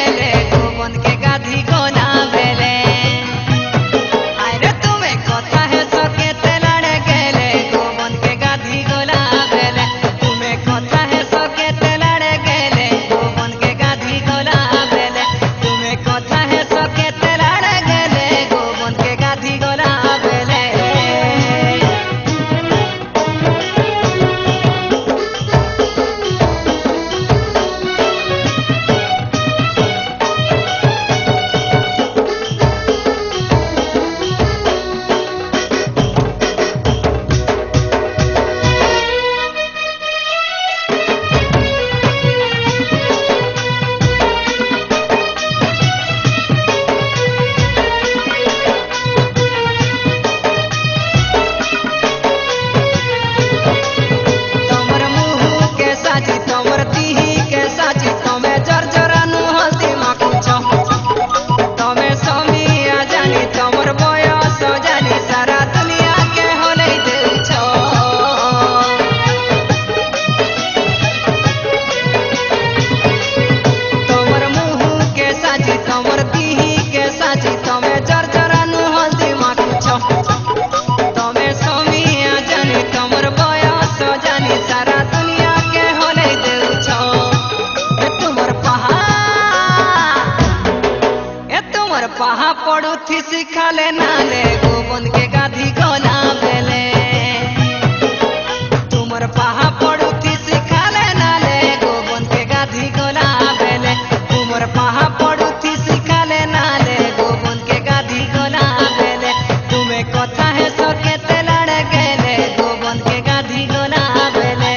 गेले गोवन के गाधी गोना बेले अरे तुम्हें कथा है सकेते लड़े गेले गोवन के गाधी गोना बेले तुम्हें कथा है सकेते लड़े गेले गोवन के गाधी गोना बेले तुम्हें कथा है सकेते लड़े गेले गोवन के गाधी गोना बेले पहा पड़ू थी सिखाले नाले गोवन के गाधी गोना बेले तुमर पहा पड़ू थी सिखाले नाले गोवन के गाधी गोना बेले तुमर पहा पड़ू थी सिखाले नाले गोवन के गाधी गोना बेले तुम्हें कथा है सकेते लड़े गेले गोवन के गाधी गोना बेले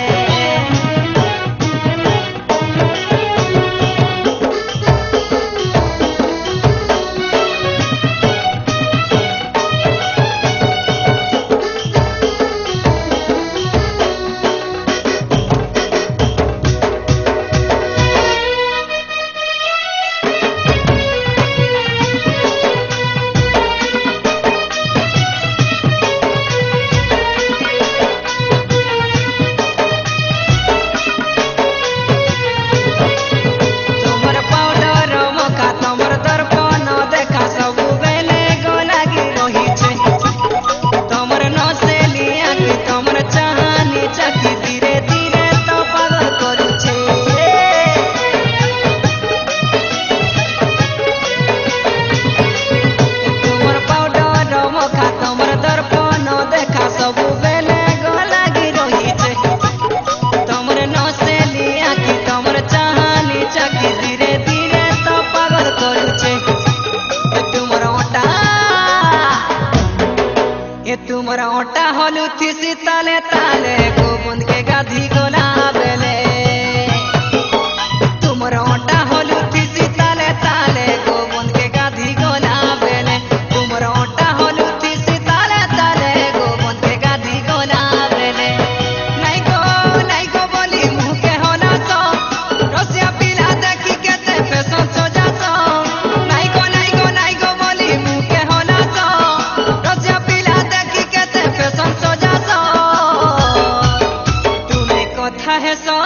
तुमरा ओटा हलू थी सीताले ताले गोवन के गाधी गोना बेले तुमरा ओटा हलू थी सीताले ताले गोवन के गाधी गोना बेले तुमरा ओटा हलू थी सीताले ताले गोवन के गाधी गोना बेले नहीं गो बोली मुँह के होना तो रसिया पिला देखी के ते फैशन सो जातो नहीं गो बोली मुँह के होना तो रसिया पिला देखी के ते फैशन सो जातो तुम्हें कथा है सो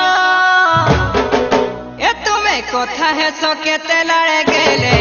ए तुम्हें कथा है सो के ते लड़े गेले